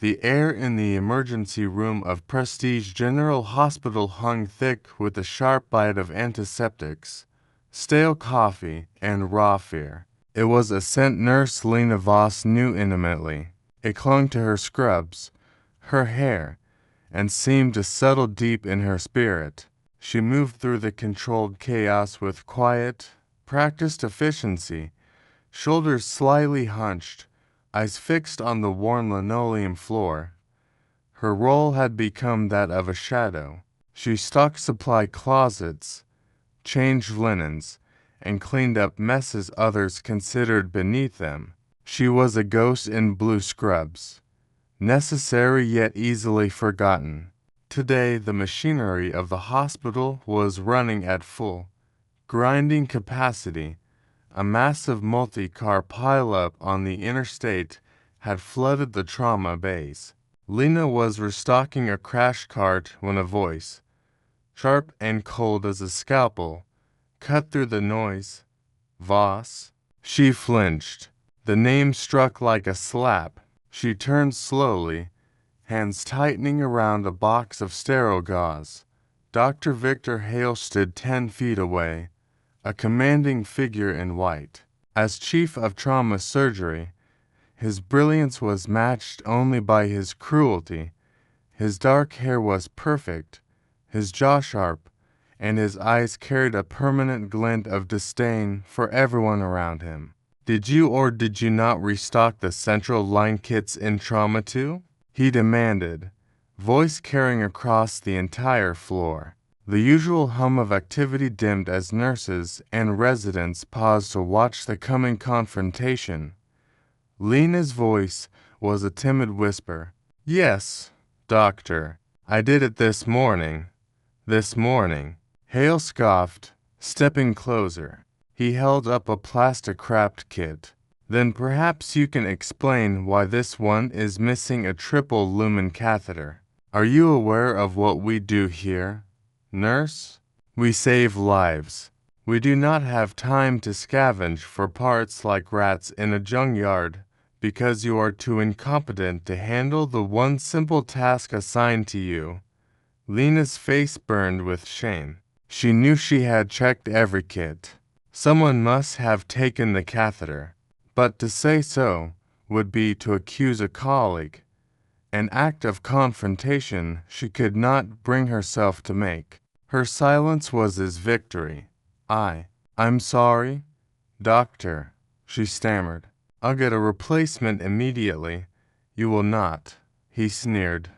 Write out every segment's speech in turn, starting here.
The air in the emergency room of Prestige General Hospital hung thick with the sharp bite of antiseptics, stale coffee, and raw fear. It was a scent Nurse Lena Voss knew intimately. It clung to her scrubs, her hair, and seemed to settle deep in her spirit. She moved through the controlled chaos with quiet, practiced efficiency, shoulders slightly hunched, eyes fixed on the worn linoleum floor. Her role had become that of a shadow. She stocked supply closets, changed linens, and cleaned up messes others considered beneath them. She was a ghost in blue scrubs, necessary yet easily forgotten. Today, the machinery of the hospital was running at full, grinding capacity. A massive multi-car pileup on the interstate had flooded the trauma bays. Lena was restocking a crash cart when a voice, sharp and cold as a scalpel, cut through the noise. Voss. She flinched. The name struck like a slap. She turned slowly, hands tightening around a box of sterile gauze. Dr. Victor Hale stood 10 feet away, a commanding figure in white. As chief of trauma surgery, his brilliance was matched only by his cruelty. His dark hair was perfect, his jaw sharp, and his eyes carried a permanent glint of disdain for everyone around him. Did you or did you not restock the central line kits in trauma too? He demanded, voice carrying across the entire floor. The usual hum of activity dimmed as nurses and residents paused to watch the coming confrontation. Lena's voice was a timid whisper. Yes, doctor. I did it this morning. This morning. Hale scoffed, stepping closer. He held up a plastic-wrapped kit. Then perhaps you can explain why this one is missing a triple lumen catheter. Are you aware of what we do here, nurse? We save lives. We do not have time to scavenge for parts like rats in a junkyard because you are too incompetent to handle the one simple task assigned to you. Lena's face burned with shame. She knew she had checked every kit. Someone must have taken the catheter. But to say so would be to accuse a colleague, an act of confrontation she could not bring herself to make. Her silence was his victory. I'm sorry, doctor, she stammered. I'll get a replacement immediately. You will not, he sneered,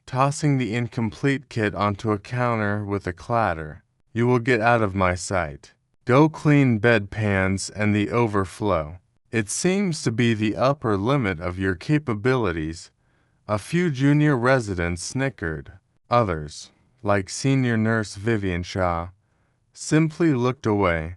tossing the incomplete kit onto a counter with a clatter. You will get out of my sight. Go clean bedpans and the overflow. It seems to be the upper limit of your capabilities. A few junior residents snickered. Others, like senior nurse Vivian Shaw, simply looked away,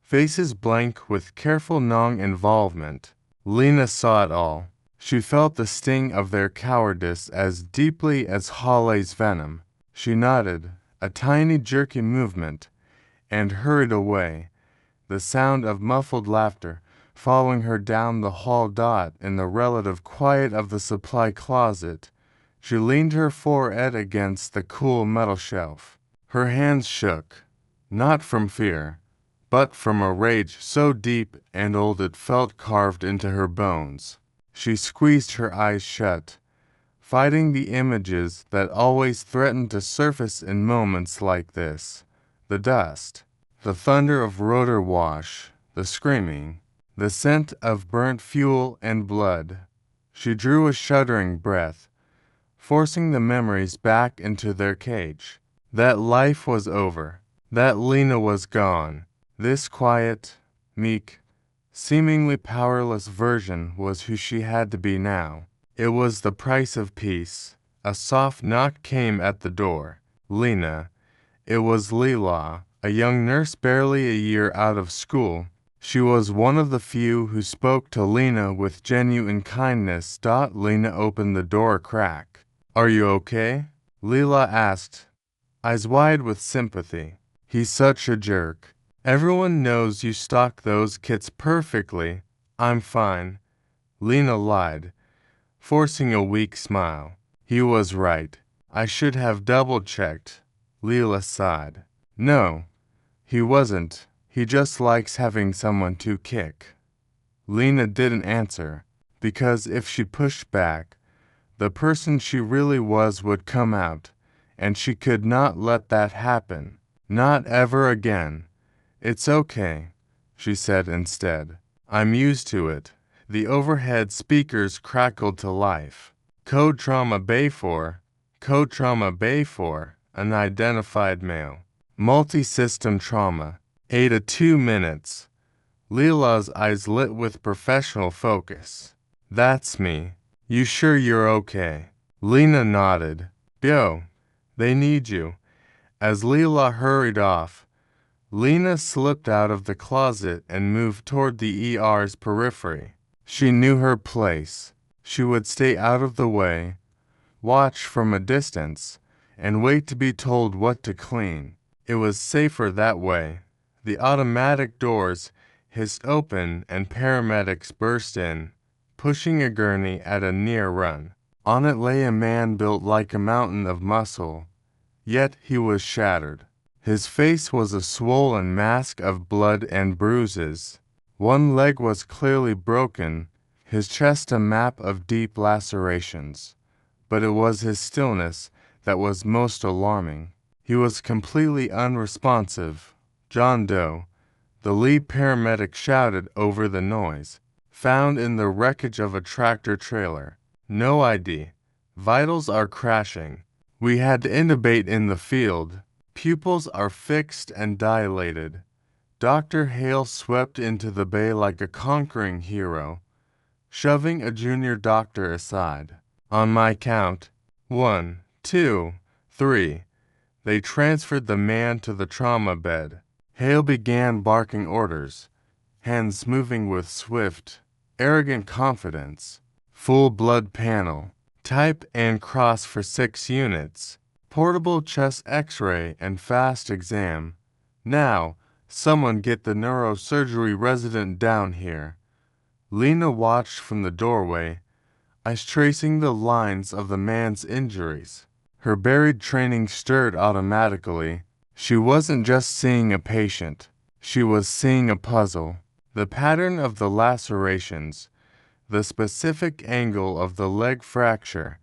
faces blank with careful non-involvement. Lena saw it all. She felt the sting of their cowardice as deeply as Hawley's venom. She nodded, a tiny jerky movement, and hurried away, the sound of muffled laughter following her down the hall. In the relative quiet of the supply closet, she leaned her forehead against the cool metal shelf. Her hands shook, not from fear, but from a rage so deep and old it felt carved into her bones. She squeezed her eyes shut, fighting the images that always threatened to surface in moments like this. The dust, the thunder of rotor wash, the screaming, the scent of burnt fuel and blood. She drew a shuddering breath, forcing the memories back into their cage. That life was over. That Lena was gone. This quiet, meek, seemingly powerless version was who she had to be now. It was the price of peace. A soft knock came at the door. Lena. It was Leela, a young nurse barely a year out of school. She was one of the few who spoke to Lena with genuine kindness. Lena opened the door a crack. Are you okay? Leela asked, eyes wide with sympathy. He's such a jerk. Everyone knows you stock those kits perfectly. I'm fine. Lena lied, forcing a weak smile. He was right. I should have double-checked. Leela sighed. No, he wasn't. He just likes having someone to kick. Lena didn't answer, because if she pushed back, the person she really was would come out, and she could not let that happen. Not ever again. It's okay, she said instead. I'm used to it. The overhead speakers crackled to life. Code Trauma Bay 4, Code Trauma Bay 4, unidentified male. Multi-system trauma, 8 to 2 minutes. Leela's eyes lit with professional focus. That's me. You sure you're okay? Lena nodded. Yo, they need you. As Leela hurried off, Lena slipped out of the closet and moved toward the ER's periphery. She knew her place. She would stay out of the way, watch from a distance, and wait to be told what to clean. It was safer that way. The automatic doors hissed open and paramedics burst in, pushing a gurney at a near run. On it lay a man built like a mountain of muscle, yet he was shattered. His face was a swollen mask of blood and bruises. One leg was clearly broken, his chest a map of deep lacerations. But it was his stillness that was most alarming. He was completely unresponsive. John Doe, the lead paramedic, shouted over the noise. Found in the wreckage of a tractor trailer. No ID. Vitals are crashing. We had to intubate in the field. Pupils are fixed and dilated. Dr. Hale swept into the bay like a conquering hero, shoving a junior doctor aside. On my count, 1, 2, 3. They transferred the man to the trauma bed. Hale began barking orders, hands moving with swift, arrogant confidence. Full blood panel. Type and cross for 6 units. Portable chest x-ray and fast exam. Now, someone get the neurosurgery resident down here. Lena watched from the doorway, eyes tracing the lines of the man's injuries. Her buried training stirred automatically. She wasn't just seeing a patient. She was seeing a puzzle. The pattern of the lacerations, the specific angle of the leg fracture,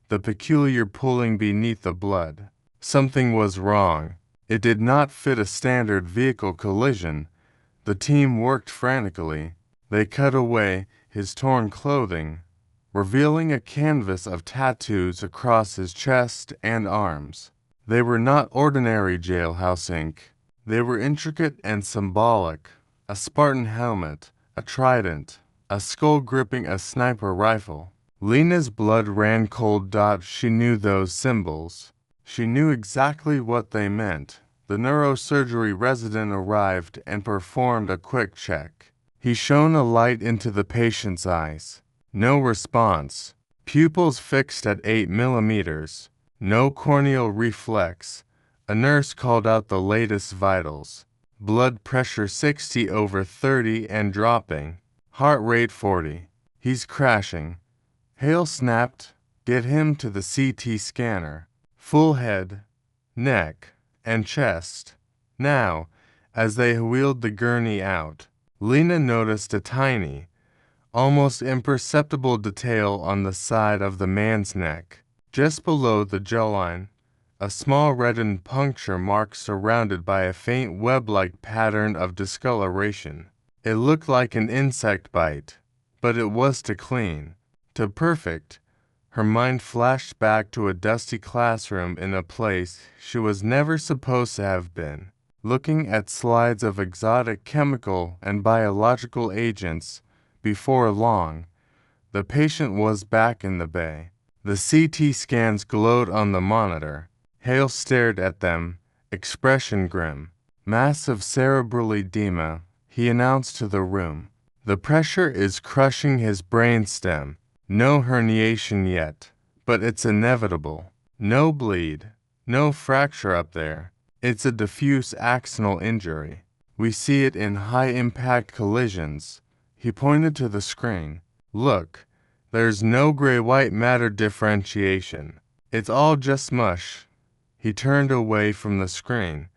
the peculiar pulling beneath the blood. Something was wrong. It did not fit a standard vehicle collision. The team worked frantically. They cut away his torn clothing, revealing a canvas of tattoos across his chest and arms. They were not ordinary jailhouse ink. They were intricate and symbolic. A Spartan helmet, a trident, a skull gripping a sniper rifle. Lena's blood ran cold. She knew those symbols. She knew exactly what they meant. The neurosurgery resident arrived and performed a quick check. He shone a light into the patient's eyes. No response. Pupils fixed at 8 millimeters. No corneal reflex. A nurse called out the latest vitals. Blood pressure 60/30 and dropping. Heart rate 40. He's crashing. Hale snapped. Get him to the CT scanner. Full head, neck, and chest. Now, as they wheeled the gurney out, Lena noticed a tiny, almost imperceptible detail on the side of the man's neck. Just below the jawline, a small reddened puncture mark surrounded by a faint web-like pattern of discoloration. It looked like an insect bite, but it was to clean, to perfect. Her mind flashed back to a dusty classroom in a place she was never supposed to have been, looking at slides of exotic chemical and biological agents. Before long, the patient was back in the bay. The CT scans glowed on the monitor. Hale stared at them, expression grim. Massive cerebral edema, he announced to the room. The pressure is crushing his brainstem. No herniation yet, but it's inevitable. No bleed, no fracture up there. It's a diffuse axonal injury. We see it in high-impact collisions. He pointed to the screen. Look, There's no gray-white matter differentiation. It's all just mush. He turned away from the screen,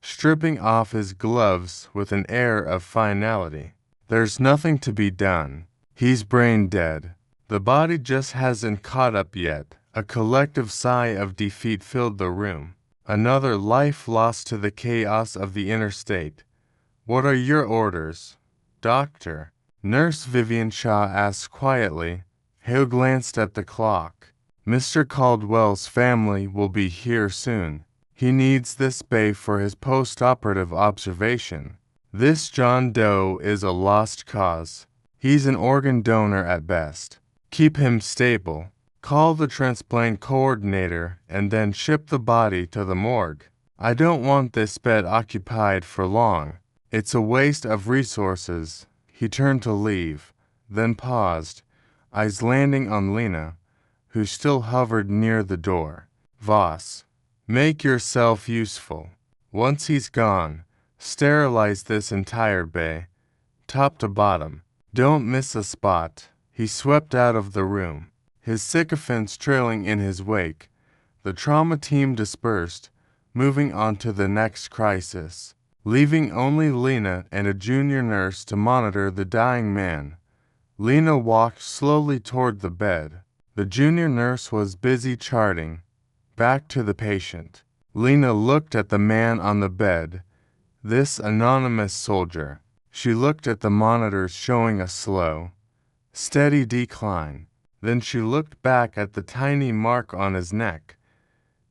stripping off his gloves with an air of finality. There's nothing to be done. He's brain dead. The body just hasn't caught up yet. A collective sigh of defeat filled the room. Another life lost to the chaos of the interstate. What are your orders, Doctor? Nurse Vivian Shaw asked quietly. Hale glanced at the clock. Mr. Caldwell's family will be here soon. He needs this bay for his post-operative observation. This John Doe is a lost cause. He's an organ donor at best. Keep him stable. Call the transplant coordinator and then ship the body to the morgue. I don't want this bed occupied for long. It's a waste of resources. He turned to leave, then paused, eyes landing on Lena, who still hovered near the door. Voss, make yourself useful. Once he's gone, sterilize this entire bay, top to bottom. Don't miss a spot. He swept out of the room, his sycophants trailing in his wake. The trauma team dispersed, moving on to the next crisis, leaving only Lena and a junior nurse to monitor the dying man. Lena walked slowly toward the bed. The junior nurse was busy charting. Back to the patient. Lena looked at the man on the bed, this anonymous soldier. She looked at the monitors showing a slow, steady decline. Then she looked back at the tiny mark on his neck.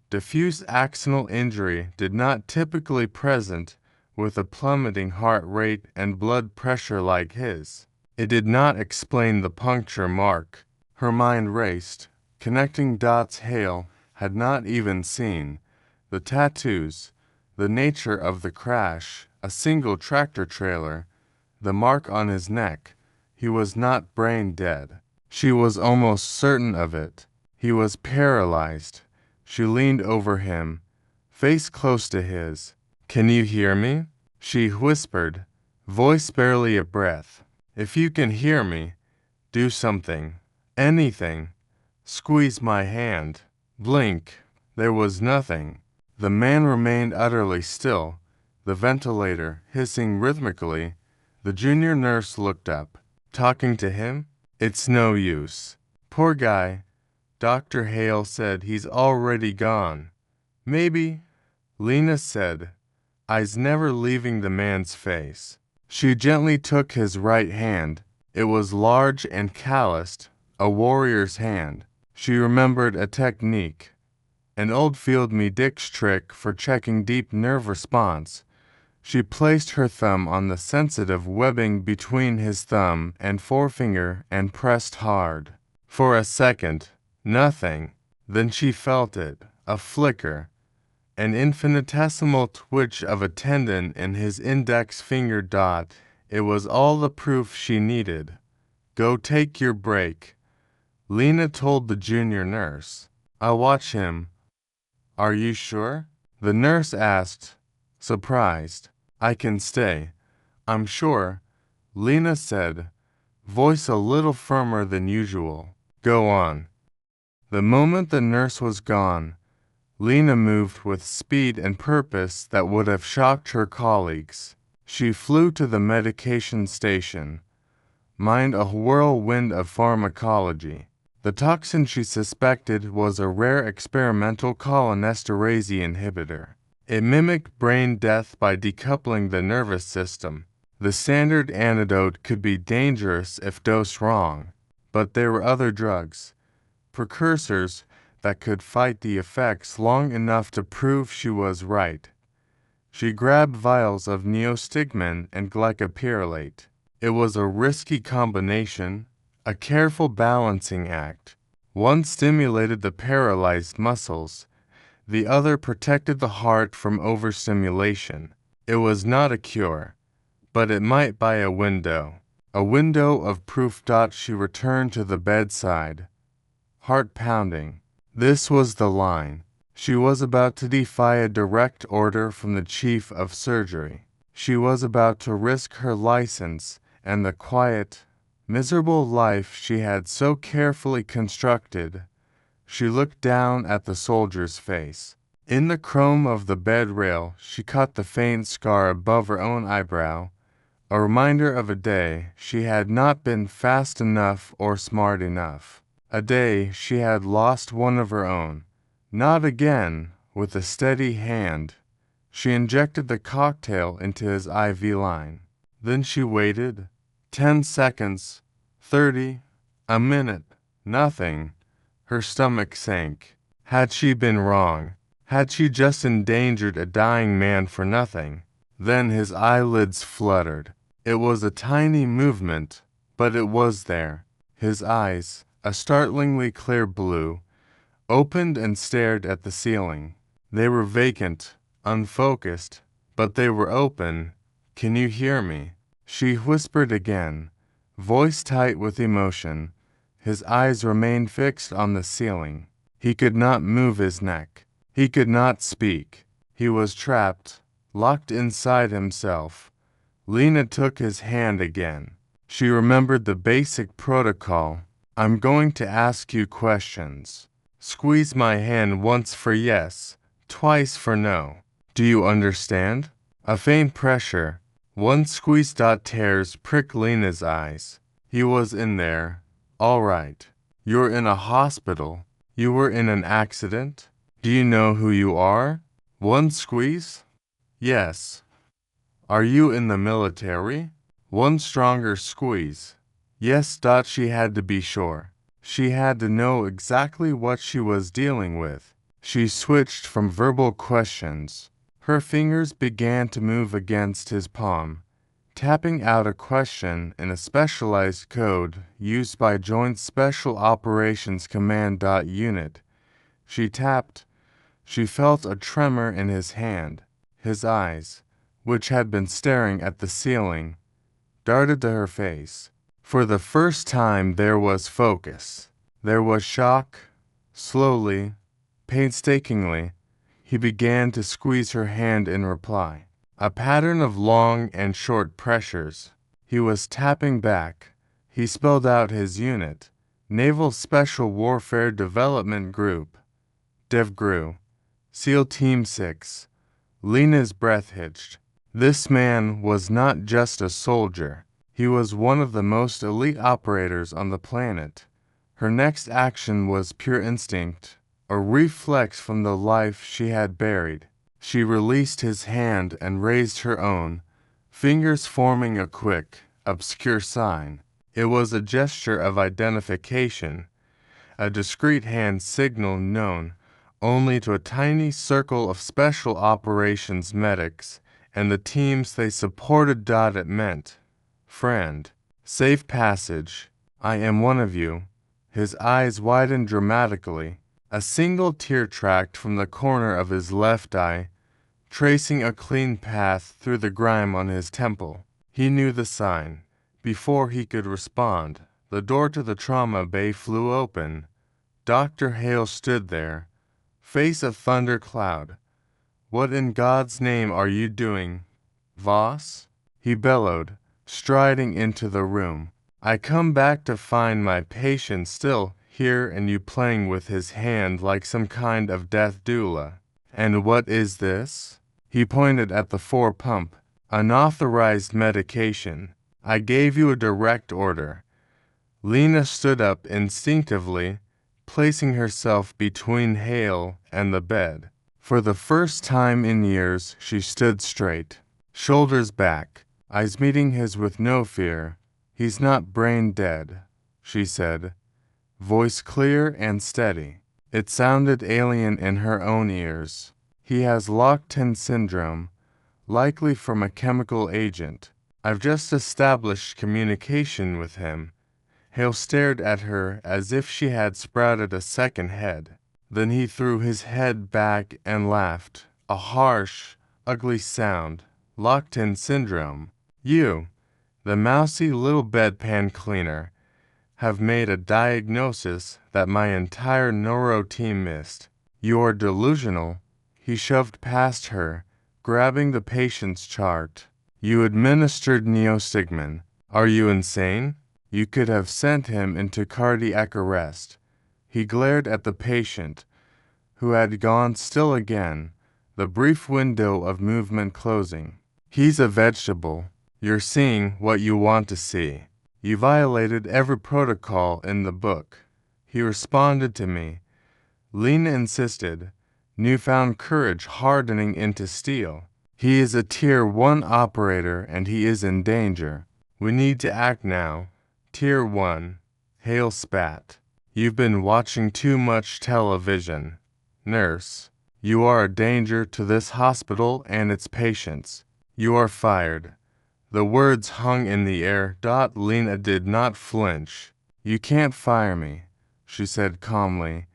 Diffuse axonal injury did not typically present with a plummeting heart rate and blood pressure like his. It did not explain the puncture mark. Her mind raced, connecting dots Hale had not even seen. The tattoos, the nature of the crash, a single tractor trailer, the mark on his neck. He was not brain dead. She was almost certain of it. He was paralyzed. She leaned over him, face close to his. Can you hear me? She whispered, voice barely a breath. If you can hear me, do something. Anything. Squeeze my hand. Blink. There was nothing. The man remained utterly still, the ventilator hissing rhythmically. The junior nurse looked up. Talking to him? It's no use. Poor guy. Dr. Hale said he's already gone. Maybe, Lena said, eyes never leaving the man's face. She gently took his right hand. It was large and calloused, a warrior's hand. She remembered a technique, an old Field Me Dick's trick for checking deep nerve response. She placed her thumb on the sensitive webbing between his thumb and forefinger and pressed hard. For a second, nothing. Then she felt it, a flicker, an infinitesimal twitch of a tendon in his index finger dot. It was all the proof she needed. Go take your break, Lena told the junior nurse. I'll watch him. Are you sure? The nurse asked, surprised. I can stay. I'm sure, Lena said, voice a little firmer than usual. Go on. The moment the nurse was gone, Lena moved with speed and purpose that would have shocked her colleagues. She flew to the medication station, mined a whirlwind of pharmacology. The toxin she suspected was a rare experimental cholinesterase inhibitor. It mimicked brain death by decoupling the nervous system. The standard antidote could be dangerous if dosed wrong, but there were other drugs, precursors that could fight the effects long enough to prove she was right. She grabbed vials of neostigmine and glycopyrrolate. It was a risky combination, a careful balancing act. One stimulated the paralyzed muscles, the other protected the heart from overstimulation. It was not a cure, but it might buy a window of proof. She returned to the bedside, heart pounding. This was the line. She was about to defy a direct order from the chief of surgery. She was about to risk her license and the quiet, miserable life she had so carefully constructed. She looked down at the soldier's face. In the chrome of the bed rail, she caught the faint scar above her own eyebrow, a reminder of a day she had not been fast enough or smart enough. A day she had lost one of her own. Not again. With a steady hand, she injected the cocktail into his IV line. Then she waited. 10 seconds, 30, a minute, nothing. Her stomach sank. Had she been wrong? Had she just endangered a dying man for nothing? Then his eyelids fluttered. It was a tiny movement, but it was there. His eyes, a startlingly clear blue, opened and stared at the ceiling. They were vacant, unfocused, but they were open. "Can you hear me?" She whispered again, voice tight with emotion. His eyes remained fixed on the ceiling. He could not move his neck. He could not speak. He was trapped, locked inside himself. Lena took his hand again. She remembered the basic protocol. "I'm going to ask you questions. Squeeze my hand once for yes, twice for no. Do you understand?" A faint pressure, one squeeze. Tears pricked Lena's eyes. He was in there. "All right. You're in a hospital. You were in an accident. Do you know who you are?" One squeeze. "Yes." "Are you in the military?" One stronger squeeze. "Yes." She had to be sure. She had to know exactly what she was dealing with. She switched from verbal questions. Her fingers began to move against his palm, tapping out a question in a specialized code used by Joint Special Operations Command. Unit. She tapped. She felt a tremor in his hand. His eyes, which had been staring at the ceiling, darted to her face. For the first time there was focus. There was shock. Slowly, painstakingly, he began to squeeze her hand in reply. A pattern of long and short pressures. He was tapping back. He spelled out his unit. Naval Special Warfare Development Group. DevGru. SEAL Team 6. Lena's breath hitched. This man was not just a soldier. He was one of the most elite operators on the planet. Her next action was pure instinct, a reflex from the life she had buried. She released his hand and raised her own, fingers forming a quick, obscure sign. It was a gesture of identification, a discreet hand signal known only to a tiny circle of special operations medics and the teams they supported. It meant, "Friend, safe passage. I am one of you." His eyes widened dramatically. A single tear tracked from the corner of his left eye, tracing a clean path through the grime on his temple. He knew the sign. Before he could respond, the door to the trauma bay flew open. Dr. Hale stood there, face a thundercloud. "What in God's name are you doing, Voss?" he bellowed, striding into the room. "I come back to find my patient still here and you playing with his hand like some kind of death doula. And what is this?" He pointed at the 4-pump, unauthorized medication. "I gave you a direct order." Lena stood up instinctively, placing herself between Hale and the bed. For the first time in years, she stood straight, shoulders back, eyes meeting his with no fear. "He's not brain dead," she said, voice clear and steady. It sounded alien in her own ears. "He has locked-in syndrome, likely from a chemical agent. I've just established communication with him." Hale stared at her as if she had sprouted a second head. Then he threw his head back and laughed, a harsh, ugly sound. "Locked-in syndrome. You, the mousy little bedpan cleaner, have made a diagnosis that my entire neuro team missed. You're delusional." He shoved past her, grabbing the patient's chart. "You administered neostigmin. Are you insane? You could have sent him into cardiac arrest. He glared at the patient, who had gone still again, the brief window of movement closing. He's a vegetable. You're seeing what you want to see. You violated every protocol in the book. He responded to me. Lena insisted, newfound courage hardening into steel. He is a Tier 1 operator and he is in danger. We need to act now. Tier 1. Hale spat. You've been watching too much television. Nurse, you are a danger to this hospital and its patients. You are fired. The words hung in the air. Lena did not flinch. You can't fire me, she said calmly,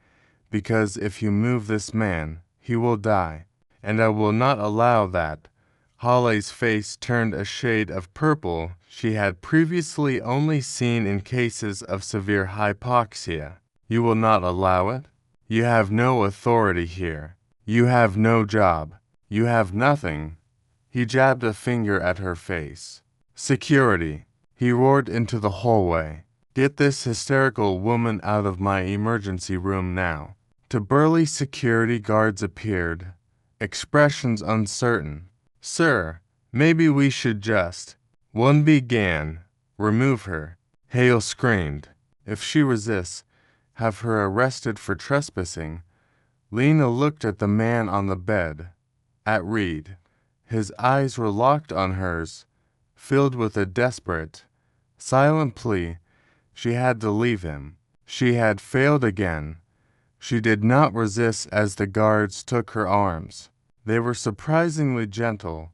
because if you move this man, he will die, and I will not allow that. Holly's face turned a shade of purple she had previously only seen in cases of severe hypoxia. You will not allow it? You have no authority here. You have no job. You have nothing. He jabbed a finger at her face. Security. He roared into the hallway. Get this hysterical woman out of my emergency room now. Two burly security guards appeared, expressions uncertain. Sir, maybe we should just. One began. Remove her. Hale screamed. If she resists, have her arrested for trespassing. Lena looked at the man on the bed, at Reed. His eyes were locked on hers, filled with a desperate, silent plea. She had to leave him. She had failed again. She did not resist as the guards took her arms. They were surprisingly gentle,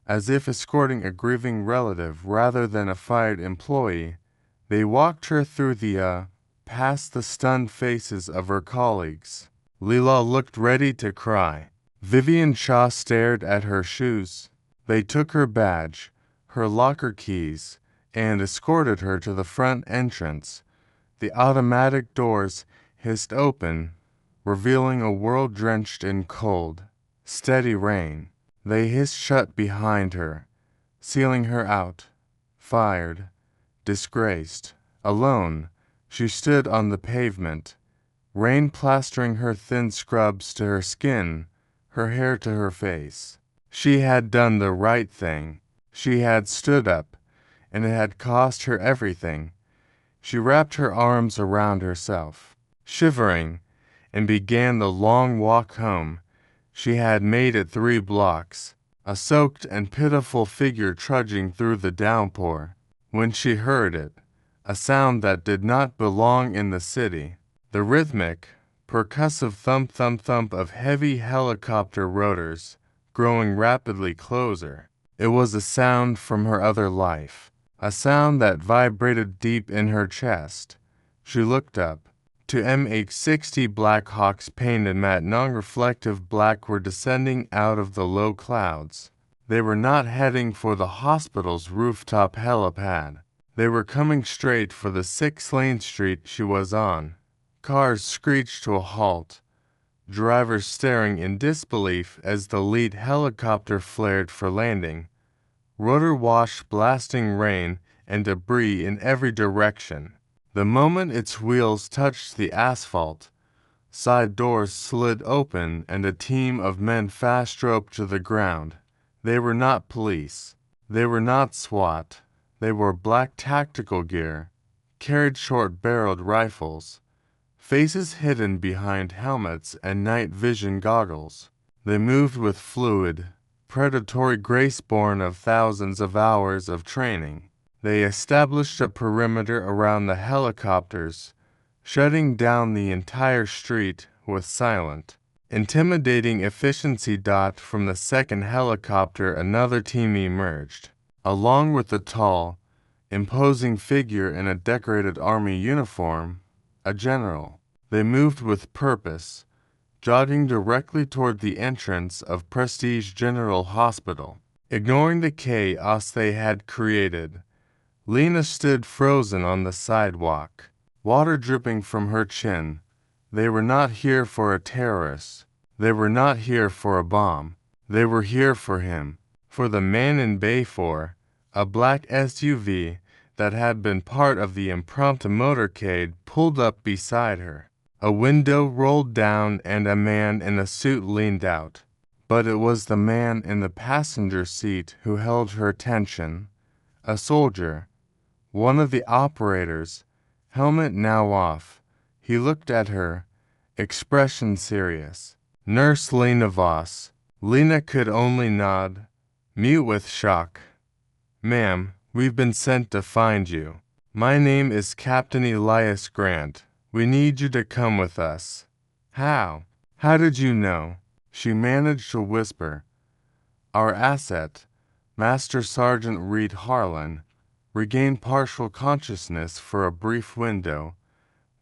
as if escorting a grieving relative rather than a fired employee. They walked her through past the stunned faces of her colleagues. Leela looked ready to cry. Vivian Shaw stared at her shoes. They took her badge, her locker keys, and escorted her to the front entrance. The automatic doors hissed open, revealing a world drenched in cold, steady rain. They hissed shut behind her, sealing her out. Fired, disgraced, alone, she stood on the pavement, rain plastering her thin scrubs to her skin, her hair to her face. She had done the right thing. She had stood up, and it had cost her everything. She wrapped her arms around herself, shivering, and began the long walk home. She had made it 3 blocks, a soaked and pitiful figure trudging through the downpour, when she heard it, a sound that did not belong in the city, the rhythmic, percussive thump-thump-thump of heavy helicopter rotors, growing rapidly closer. It was a sound from her other life, a sound that vibrated deep in her chest. She looked up. Two MH-60 Blackhawks painted matte non-reflective black were descending out of the low clouds. They were not heading for the hospital's rooftop helipad. They were coming straight for the 6-lane street she was on. Cars screeched to a halt, drivers staring in disbelief as the lead helicopter flared for landing. Rotor wash blasting rain and debris in every direction. The moment its wheels touched the asphalt, side doors slid open and a team of men fast-roped to the ground. They were not police. They were not SWAT. They wore black tactical gear, carried short-barreled rifles, faces hidden behind helmets and night vision goggles. They moved with fluid, predatory grace born of thousands of hours of training. They established a perimeter around the helicopters, shutting down the entire street with silent, intimidating efficiency. From the second helicopter another team emerged, along with the tall, imposing figure in a decorated army uniform, a general. They moved with purpose, jogging directly toward the entrance of Prestige General Hospital. Ignoring the chaos they had created, Lena stood frozen on the sidewalk, water dripping from her chin. They were not here for a terrorist. They were not here for a bomb. They were here for him, for the man in Bay 4, a black SUV that had been part of the impromptu motorcade pulled up beside her. A window rolled down and a man in a suit leaned out. But it was the man in the passenger seat who held her attention. A soldier, one of the operators, helmet now off. He looked at her, expression serious. Nurse Lena Voss. Lena could only nod, mute with shock. Ma'am, we've been sent to find you. My name is Captain Elias Grant. We need you to come with us. How? How did you know? She managed to whisper. Our asset, Master Sergeant Reed Harlan, regained partial consciousness for a brief window.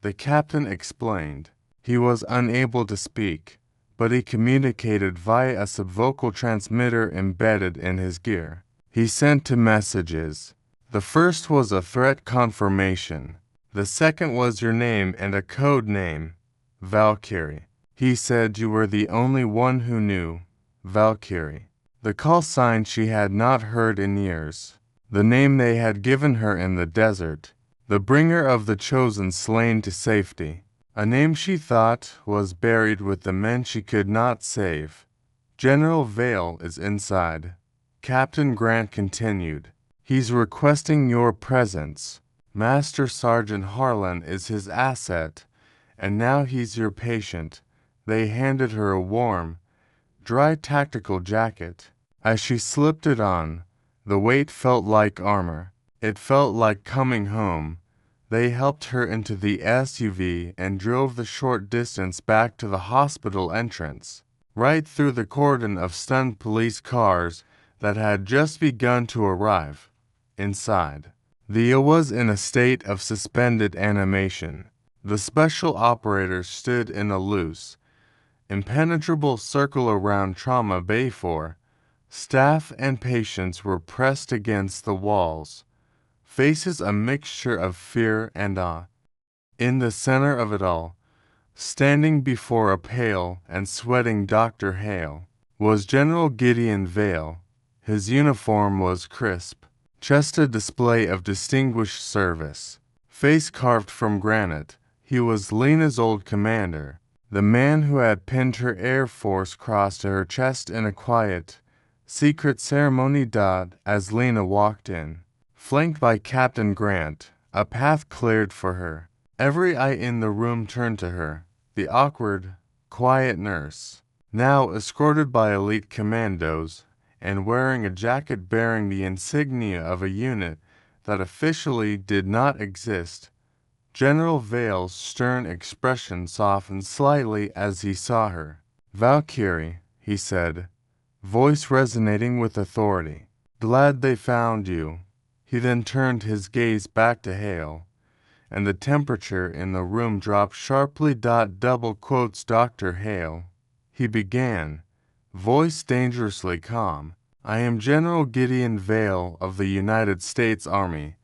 The captain explained. He was unable to speak, but he communicated via a subvocal transmitter embedded in his gear. He sent two messages. The first was a threat confirmation. The second was your name and a code name, Valkyrie. He said you were the only one who knew, Valkyrie. The call sign she had not heard in years. The name they had given her in the desert. The bringer of the chosen slain to safety. A name she thought was buried with the men she could not save. General Vale is inside. Captain Grant continued. He's requesting your presence. Master Sergeant Harlan is his asset, and now he's your patient. They handed her a warm, dry tactical jacket. As she slipped it on, the weight felt like armor. It felt like coming home. They helped her into the SUV and drove the short distance back to the hospital entrance, right through the cordon of stunned police cars that had just begun to arrive. Inside, Thea was in a state of suspended animation. The special operators stood in a loose, impenetrable circle around Trauma Bay 4. Staff and patients were pressed against the walls, faces a mixture of fear and awe. In the center of it all, standing before a pale and sweating Dr. Hale, was General Gideon Vale. His uniform was crisp, chest a display of distinguished service. Face carved from granite, he was Lena's old commander, the man who had pinned her Air Force cross to her chest in a quiet, secret ceremony. As Lena walked in, flanked by Captain Grant, a path cleared for her. Every eye in the room turned to her, the awkward, quiet nurse, now escorted by elite commandos, and wearing a jacket bearing the insignia of a unit that officially did not exist. General Vale's stern expression softened slightly as he saw her. Valkyrie, he said, voice resonating with authority. Glad they found you. He then turned his gaze back to Hale, and the temperature in the room dropped sharply. Double quotes Dr. Hale. He began, voice dangerously calm. I am General Gideon Vale of the United States Army.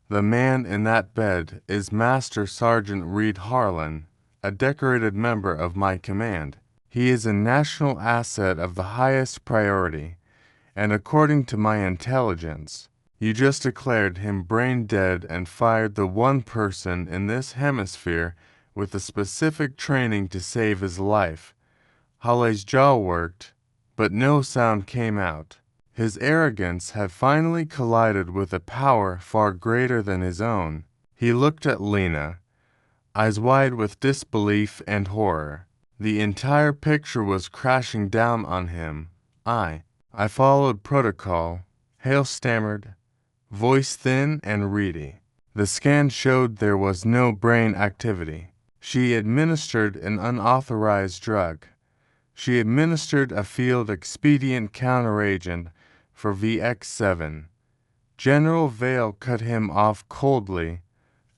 The man in that bed is Master Sergeant Reed Harlan, a decorated member of my command. He is a national asset of the highest priority, and according to my intelligence, you just declared him brain dead and fired the one person in this hemisphere with the specific training to save his life. Hale's jaw worked, but no sound came out. His arrogance had finally collided with a power far greater than his own. He looked at Lena, eyes wide with disbelief and horror. The entire picture was crashing down on him. I followed protocol, Hale stammered, voice thin and reedy. The scan showed there was no brain activity. She administered an unauthorized drug. She administered a field expedient counteragent for VX7. General Vale cut him off coldly.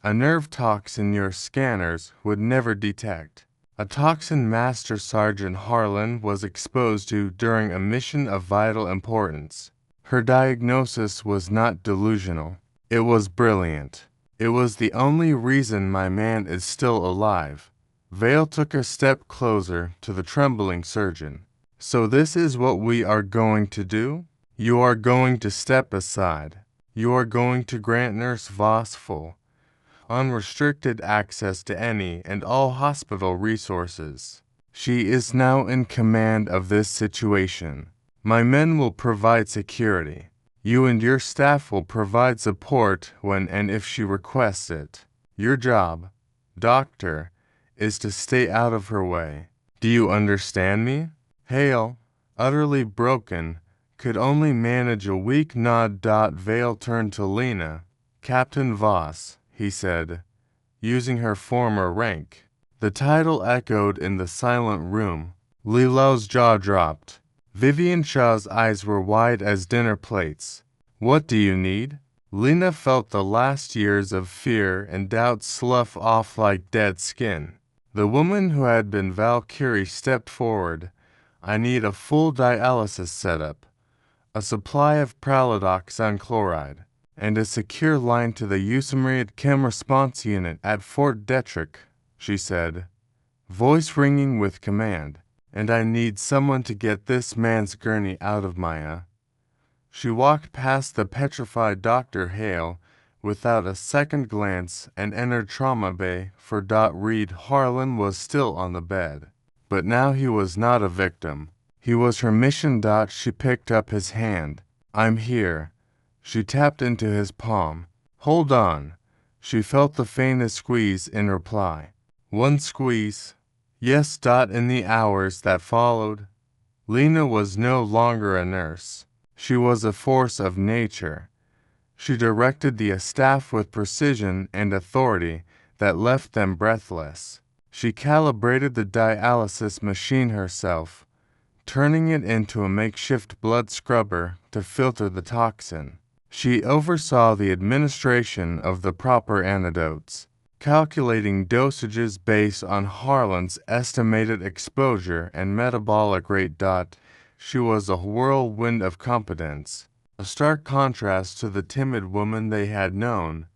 A nerve toxin your scanners would never detect. A toxin Master Sergeant Harlan was exposed to during a mission of vital importance. Her diagnosis was not delusional. It was brilliant. It was the only reason my man is still alive. Vale took a step closer to the trembling surgeon. So this is what we are going to do? You are going to step aside. You are going to grant Nurse Voss full, unrestricted access to any and all hospital resources. She is now in command of this situation. My men will provide security. You and your staff will provide support when and if she requests it. Your job, doctor, is to stay out of her way. Do you understand me? Hale, utterly broken, could only manage a weak nod. Vale turned to Lena. Captain Voss, he said, using her former rank. The title echoed in the silent room. Lilo's jaw dropped. Vivian Shaw's eyes were wide as dinner plates. What do you need? Lena felt the last years of fear and doubt slough off like dead skin. The woman who had been Valkyrie stepped forward. I need a full dialysis setup, a supply of pralidoxine chloride, and a secure line to the Usamariad Chem Response Unit at Fort Detrick, she said, voice ringing with command. And I need someone to get this man's gurney out of Maya. She walked past the petrified Dr. Hale without a second glance and entered trauma bay for Reed. Harlan was still on the bed. But now he was not a victim. He was her mission. She picked up his hand. I'm here. She tapped into his palm. Hold on. She felt the faintest squeeze in reply. One squeeze. Yes. In the hours that followed, Lena was no longer a nurse. She was a force of nature. She directed the staff with precision and authority that left them breathless. She calibrated the dialysis machine herself, turning it into a makeshift blood scrubber to filter the toxin. She oversaw the administration of the proper antidotes, calculating dosages based on Harlan's estimated exposure and metabolic rate. She was a whirlwind of competence, a stark contrast to the timid woman they had known.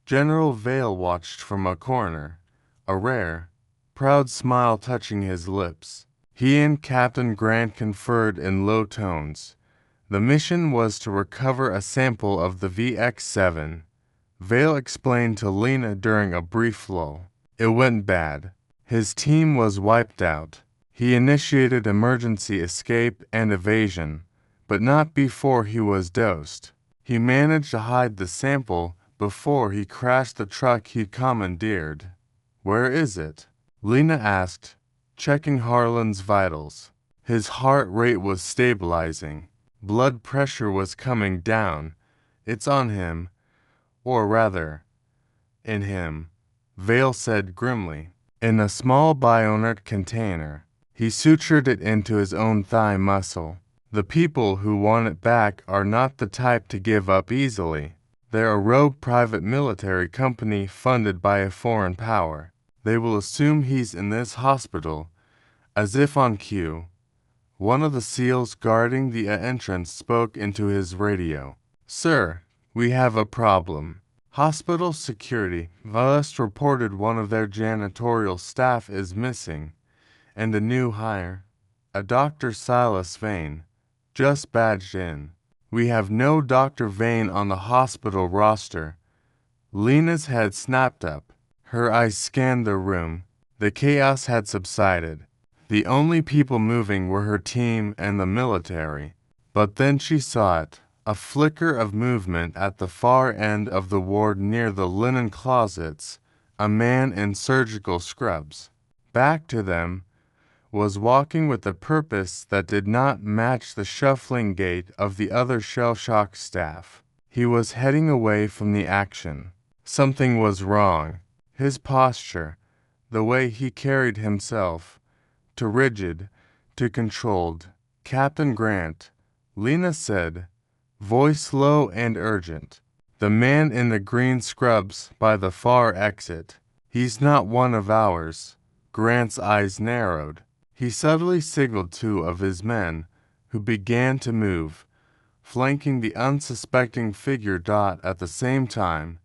General Vale watched from a corner, a rare, proud smile touching his lips. He and Captain Grant conferred in low tones. The mission was to recover a sample of the VX-7. Vale explained to Lena during a brief lull. It went bad. His team was wiped out. He initiated emergency escape and evasion, but not before he was dosed. He managed to hide the sample before he crashed the truck he'd commandeered. Where is it? Lena asked, checking Harlan's vitals. His heart rate was stabilizing. Blood pressure was coming down. It's on him. Or rather, in him, Vale said grimly. In a small bionert container. He sutured it into his own thigh muscle. The people who want it back are not the type to give up easily. They're a rogue private military company funded by a foreign power. They will assume he's in this hospital, as if on cue. One of the SEALs guarding the entrance spoke into his radio. Sir, we have a problem. Hospital security just reported one of their janitorial staff is missing, and a new hire, a Dr. Silas Vane, just badged in. We have no Dr. Vane on the hospital roster. Lena's head snapped up. Her eyes scanned the room. The chaos had subsided. The only people moving were her team and the military. But then she saw it, a flicker of movement at the far end of the ward near the linen closets, a man in surgical scrubs. Back to them, was walking with a purpose that did not match the shuffling gait of the other shell-shocked staff. He was heading away from the action. Something was wrong. His posture, the way he carried himself, too rigid, too controlled. Captain Grant, Lena said, voice low and urgent. The man in the green scrubs by the far exit. He's not one of ours. Grant's eyes narrowed. He subtly signaled two of his men, who began to move, flanking the unsuspecting figure. At the same time,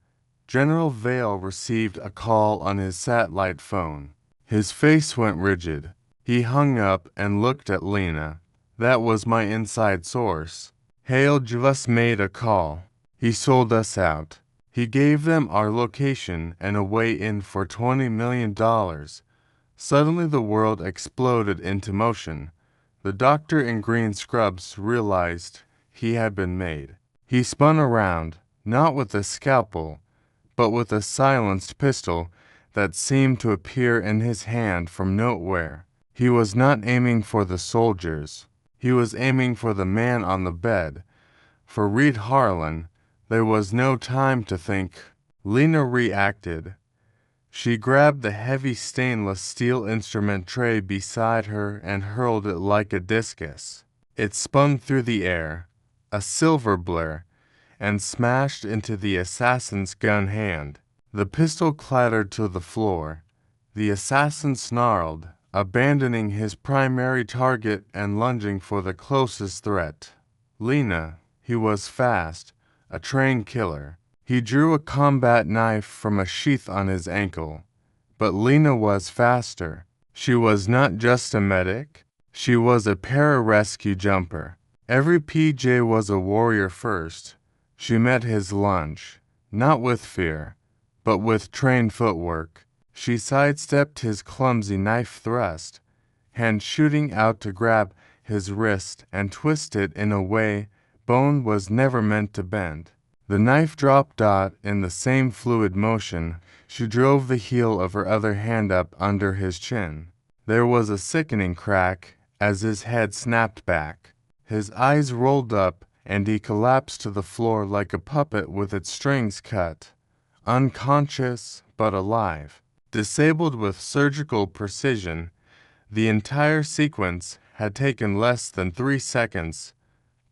General Vale received a call on his satellite phone. His face went rigid. He hung up and looked at Lena. That was my inside source. Hale just made a call. He sold us out. He gave them our location and a way in for $20 million. Suddenly the world exploded into motion. The doctor in green scrubs realized he had been made. He spun around, not with a scalpel, but with a silenced pistol that seemed to appear in his hand from nowhere. He was not aiming for the soldiers. He was aiming for the man on the bed. For Reed Harlan, there was no time to think. Lena reacted. She grabbed the heavy stainless steel instrument tray beside her and hurled it like a discus. It spun through the air, a silver blur, and smashed into the assassin's gun hand. The pistol clattered to the floor. The assassin snarled, abandoning his primary target and lunging for the closest threat. Lena. He was fast, a trained killer. He drew a combat knife from a sheath on his ankle. But Lena was faster. She was not just a medic. She was a pararescue jumper. Every PJ was a warrior first. She met his lunge, not with fear, but with trained footwork. She sidestepped his clumsy knife thrust, hand shooting out to grab his wrist and twist it in a way bone was never meant to bend. The knife dropped in the same fluid motion. She drove the heel of her other hand up under his chin. There was a sickening crack as his head snapped back. His eyes rolled up, and he collapsed to the floor like a puppet with its strings cut. Unconscious, but alive. Disabled with surgical precision, the entire sequence had taken less than 3 seconds.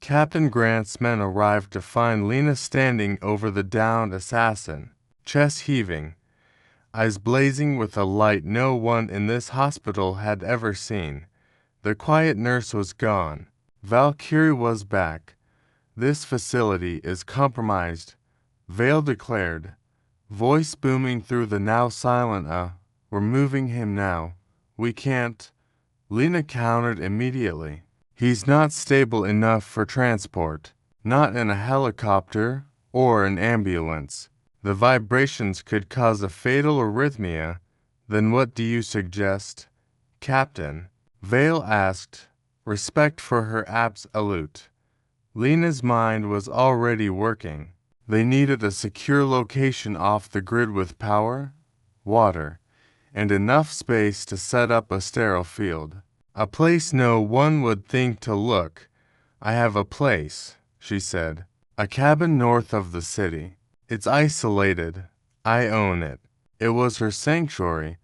Captain Grant's men arrived to find Lena standing over the downed assassin, chest heaving, eyes blazing with a light no one in this hospital had ever seen. The quiet nurse was gone. Valkyrie was back. This facility is compromised, Vale declared, voice booming through the now silent we're moving him now. We can't. Lena countered immediately. He's not stable enough for transport, not in a helicopter or an ambulance. The vibrations could cause a fatal arrhythmia. Then what do you suggest, Captain? Vale asked, respect for her absolute. Lena's mind was already working. They needed a secure location off the grid with power, water, and enough space to set up a sterile field. A place no one would think to look. I have a place, she said. A cabin north of the city. It's isolated. I own it. It was her sanctuary,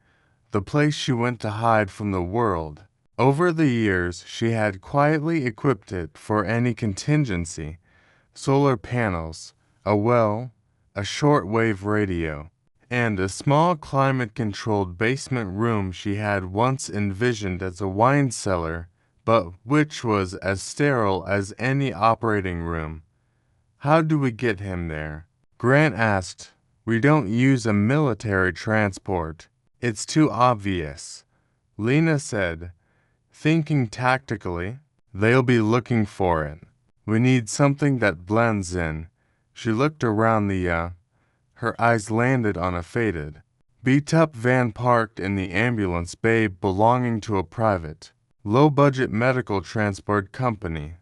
the place she went to hide from the world. Over the years, she had quietly equipped it for any contingency. Solar panels, a well, a shortwave radio, and a small climate-controlled basement room she had once envisioned as a wine cellar, but which was as sterile as any operating room. How do we get him there? Grant asked. We don't use a military transport. It's too obvious. Lena said, thinking tactically. They'll be looking for it. We need something that blends in. She looked around her eyes landed on a faded, beat-up van parked in the ambulance bay belonging to a private, low-budget medical transport company.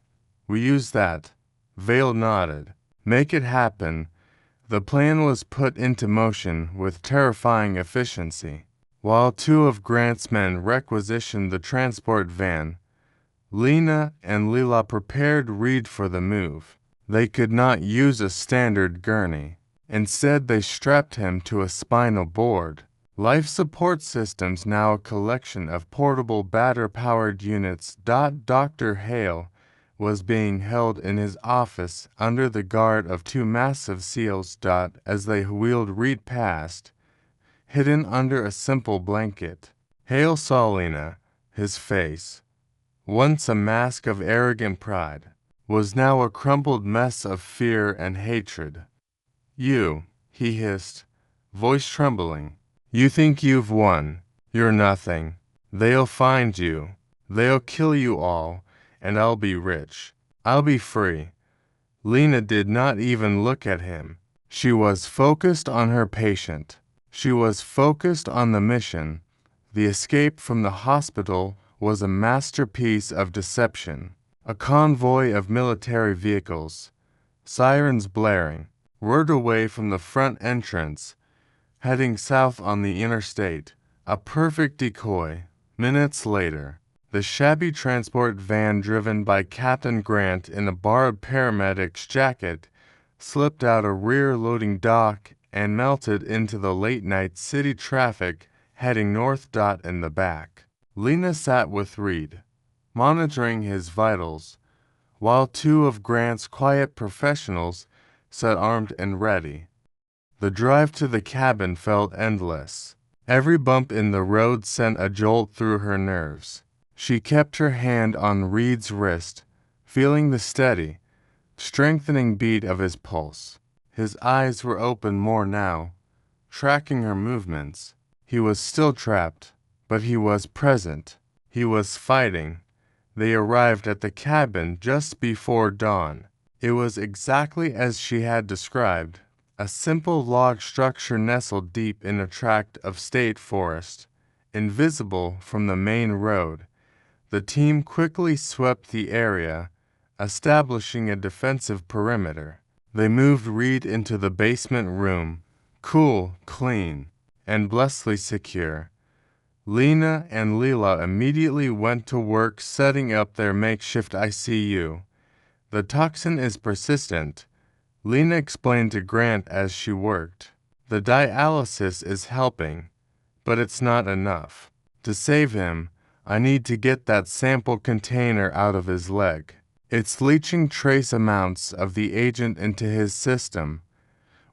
We use that. Vale nodded. Make it happen. The plan was put into motion with terrifying efficiency. While 2 of Grant's men requisitioned the transport van, Lena and Lila prepared Reed for the move. They could not use a standard gurney. Instead, they strapped him to a spinal board. Life support systems, now a collection of portable batter-powered units. Dr. Hale was being held in his office under the guard of 2 massive SEALs. As they wheeled Reed past, hidden under a simple blanket, Hale saw Lena. His face, once a mask of arrogant pride, was now a crumpled mess of fear and hatred. You, he hissed, voice trembling. You think you've won. You're nothing. They'll find you. They'll kill you all, and I'll be rich. I'll be free. Lena did not even look at him. She was focused on her patient. She was focused on the mission. The escape from the hospital was a masterpiece of deception. A convoy of military vehicles, sirens blaring, whirred away from the front entrance, heading south on the interstate. A perfect decoy. Minutes later, the shabby transport van driven by Captain Grant in a borrowed paramedic's jacket slipped out a rear-loading dock and melted into the late-night city traffic heading north. In the back, Lena sat with Reed, monitoring his vitals, while two of Grant's quiet professionals sat armed and ready. The drive to the cabin felt endless. Every bump in the road sent a jolt through her nerves. She kept her hand on Reed's wrist, feeling the steady, strengthening beat of his pulse. His eyes were open more now, tracking her movements. He was still trapped, but he was present. He was fighting. They arrived at the cabin just before dawn. It was exactly as she had described, a simple log structure nestled deep in a tract of state forest, invisible from the main road. The team quickly swept the area, establishing a defensive perimeter. They moved Reed into the basement room, cool, clean, and blessedly secure. Lena and Leela immediately went to work setting up their makeshift ICU. The toxin is persistent, Lena explained to Grant as she worked. The dialysis is helping, but it's not enough. To save him, I need to get that sample container out of his leg. It's leaching trace amounts of the agent into his system,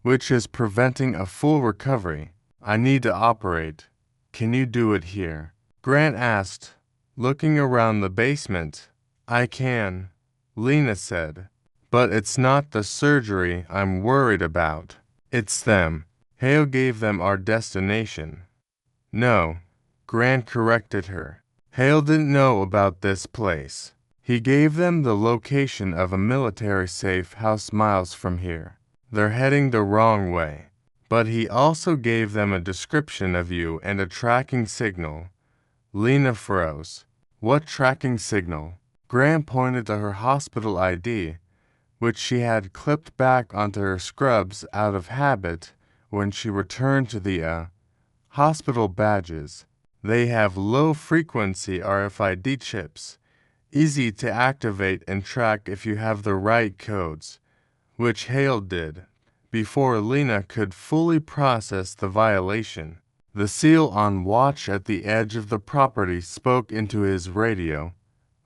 which is preventing a full recovery. I need to operate. Can you do it here? Grant asked, looking around the basement. I can, Lena said. But it's not the surgery I'm worried about. It's them. Hale gave them our destination. No, Grant corrected her. Hale didn't know about this place. He gave them the location of a military safe house miles from here. They're heading the wrong way. But he also gave them a description of you and a tracking signal. Lena froze. What tracking signal? Grant pointed to her hospital ID, which she had clipped back onto her scrubs out of habit when she returned to the hospital badges. They have low-frequency RFID chips, easy to activate and track if you have the right codes, which Hale did, before Lena could fully process the violation. The SEAL on watch at the edge of the property spoke into his radio,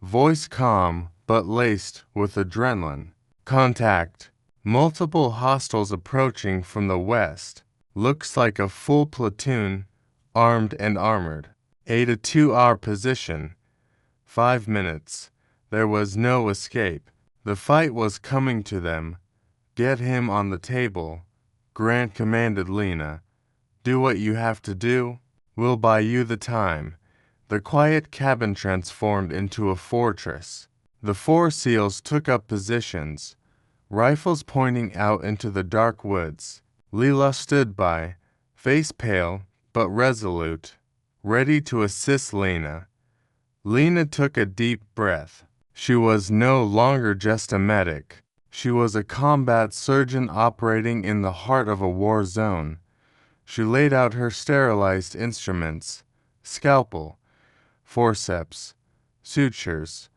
voice calm but laced with adrenaline. Contact. Multiple hostiles approaching from the west. Looks like a full platoon, armed and armored. 8 our position. 5 minutes. There was no escape. The fight was coming to them. Get him on the table, Grant commanded Lena. Do what you have to do. We'll buy you the time. The quiet cabin transformed into a fortress. The 4 SEALs took up positions, rifles pointing out into the dark woods. Leela stood by, face pale but resolute, ready to assist Lena. Lena took a deep breath. She was no longer just a medic. She was a combat surgeon operating in the heart of a war zone. She laid out her sterilized instruments, scalpel, forceps, sutures.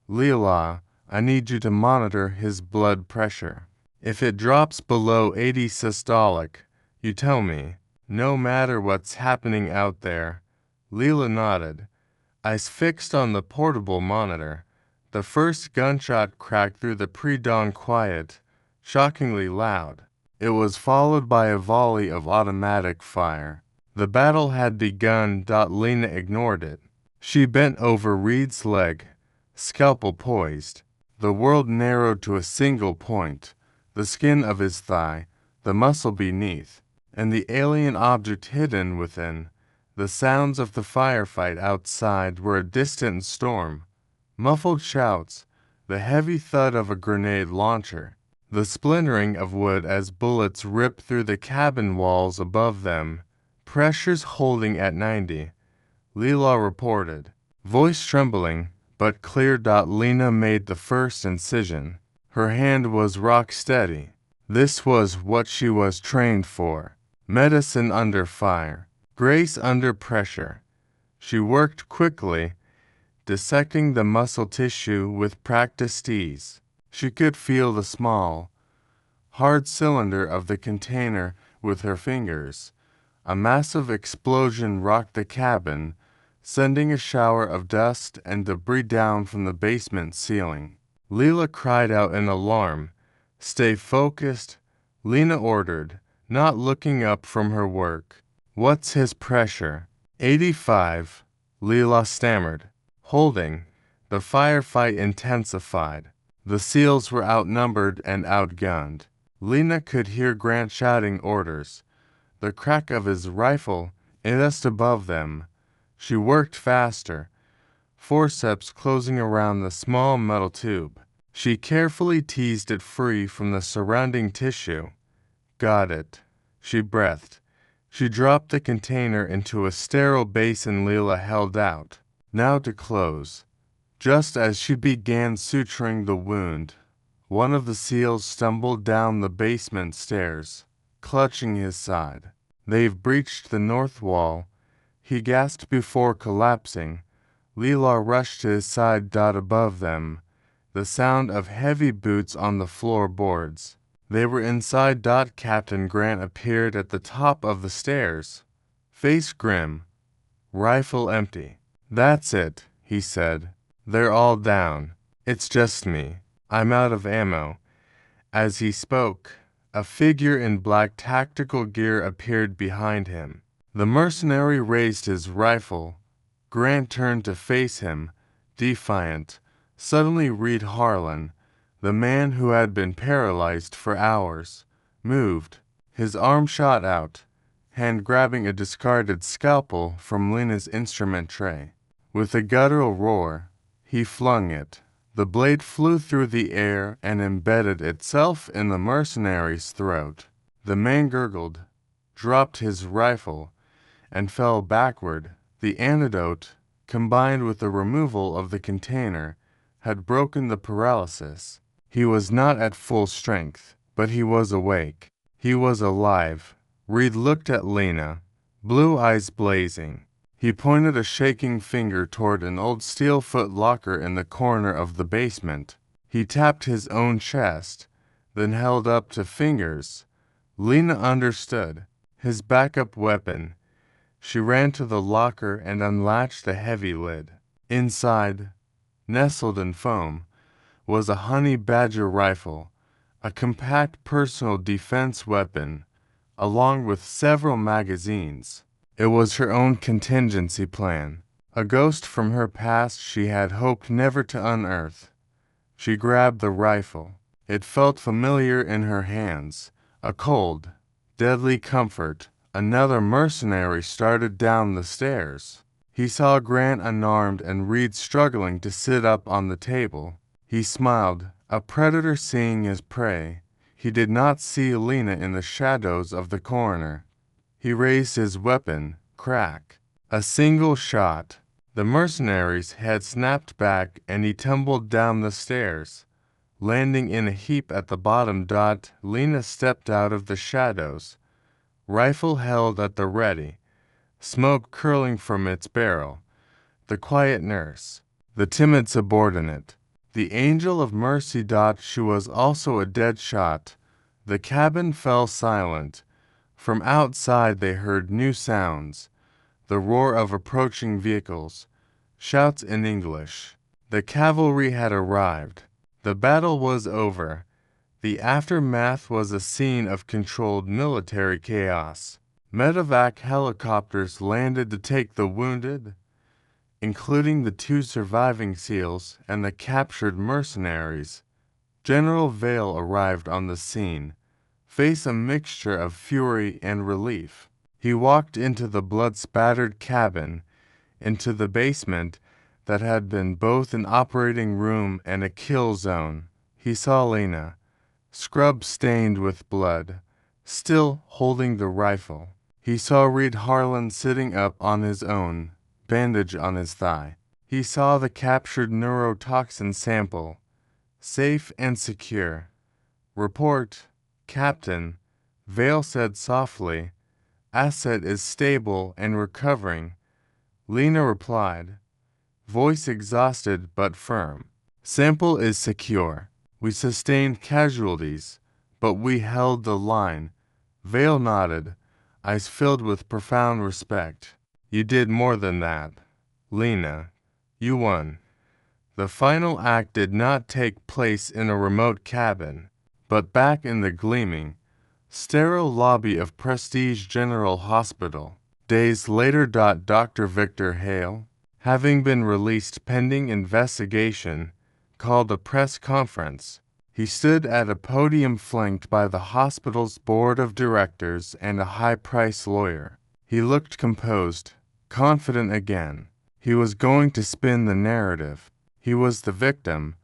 Leela, I need you to monitor his blood pressure. If it drops below 80 systolic, you tell me, no matter what's happening out there. Leela nodded, eyes fixed on the portable monitor. The first gunshot cracked through the pre-dawn quiet, shockingly loud. It was followed by a volley of automatic fire. The battle had begun. Lena ignored it. She bent over Reed's leg, scalpel poised. The world narrowed to a single point, the skin of his thigh, the muscle beneath, and the alien object hidden within. The sounds of the firefight outside were a distant storm, muffled shouts, the heavy thud of a grenade launcher. the splintering of wood as bullets ripped through the cabin walls above them. Pressures holding at 90, Leela reported, voice trembling, but clear. Lena made the first incision. Her hand was rock steady. This was what she was trained for. Medicine under fire, grace under pressure. She worked quickly, dissecting the muscle tissue with practiced ease. She could feel the small, hard cylinder of the container with her fingers. A massive explosion rocked the cabin, sending a shower of dust and debris down from the basement ceiling. Leela cried out in alarm. Stay focused, Lena ordered, not looking up from her work. What's his pressure? 85, Leela stammered. Holding. The firefight intensified. The SEALs were outnumbered and outgunned. Lena could hear Grant shouting orders, the crack of his rifle just above them. She worked faster, forceps closing around the small metal tube. She carefully teased it free from the surrounding tissue. Got it, she breathed. She dropped the container into a sterile basin Leela held out. Now to close. Just as she began suturing the wound, one of the SEALs stumbled down the basement stairs, clutching his side. They've breached the north wall, he gasped before collapsing. Leela rushed to his side. Above them, the sound of heavy boots on the floorboards. They were inside. Captain Grant appeared at the top of the stairs, face grim, rifle empty. That's it, he said. They're all down. It's just me. I'm out of ammo. As he spoke, a figure in black tactical gear appeared behind him. The mercenary raised his rifle. Grant turned to face him, defiant. Suddenly Reed Harlan, the man who had been paralyzed for hours, moved. His arm shot out, hand grabbing a discarded scalpel from Lena's instrument tray. With a guttural roar, he flung it. The blade flew through the air and embedded itself in the mercenary's throat. The man gurgled, dropped his rifle, and fell backward. The antidote, combined with the removal of the container, had broken the paralysis. He was not at full strength, but he was awake. He was alive. Reed looked at Lena, blue eyes blazing. He pointed a shaking finger toward an old steel foot locker in the corner of the basement. He tapped his own chest, then held up two fingers. Lena understood. His backup weapon. She ran to the locker and unlatched the heavy lid. Inside, nestled in foam, was a honey badger rifle, a compact personal defense weapon, along with several magazines. It was her own contingency plan, a ghost from her past she had hoped never to unearth. She grabbed the rifle. It felt familiar in her hands, a cold, deadly comfort. Another mercenary started down the stairs. He saw Grant unarmed and Reed struggling to sit up on the table. He smiled, a predator seeing his prey. He did not see Lena in the shadows of the corner. He raised his weapon, crack. A single shot. The mercenary's head snapped back and he tumbled down the stairs, landing in a heap at the bottom. Lena stepped out of the shadows, rifle held at the ready, smoke curling from its barrel. The quiet nurse, the timid subordinate, the angel of mercy. She was also a dead shot. The cabin fell silent. From outside they heard new sounds, the roar of approaching vehicles, shouts in English. The cavalry had arrived. The battle was over. The aftermath was a scene of controlled military chaos. Medevac helicopters landed to take the wounded, including the two surviving SEALs and the captured mercenaries. General Vale arrived on the scene, face a mixture of fury and relief. He walked into the blood-spattered cabin, into the basement that had been both an operating room and a kill zone. He saw Lena, scrub stained with blood, still holding the rifle. He saw Reed Harlan sitting up on his own, bandage on his thigh. He saw the captured neurotoxin sample, safe and secure. "Report, Captain," Vale said softly. "Asset is stable and recovering." Lena replied, voice exhausted but firm. "Sample is secure. We sustained casualties, but we held the line." Vale nodded, eyes filled with profound respect. "You did more than that, Lena. You won." The final act did not take place in a remote cabin, but back in the gleaming, sterile lobby of Prestige General Hospital. Days later, Dr. Victor Hale, having been released pending investigation, called a press conference. He stood at a podium flanked by the hospital's board of directors and a high-priced lawyer. He looked composed, confident again. He was going to spin the narrative. He was the victim,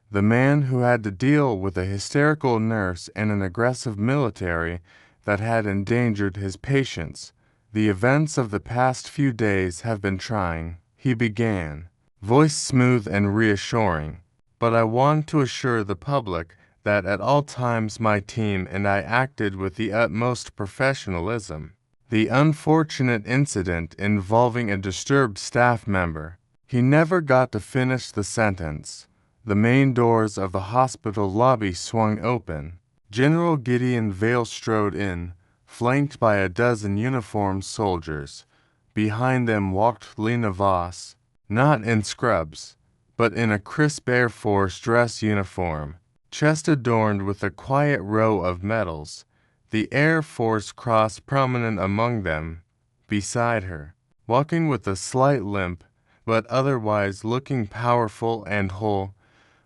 the man who had to deal with a hysterical nurse and an aggressive military that had endangered his patients. "The events of the past few days have been trying," he began, voice smooth and reassuring. "But I want to assure the public that at all times my team and I acted with the utmost professionalism. The unfortunate incident involving a disturbed staff member." He never got to finish the sentence. The main doors of the hospital lobby swung open. General Gideon Vale strode in, flanked by a dozen uniformed soldiers. Behind them walked Lena Voss, not in scrubs, but in a crisp Air Force dress uniform, chest adorned with a quiet row of medals, the Air Force Cross prominent among them. Beside her, walking with a slight limp, but otherwise looking powerful and whole,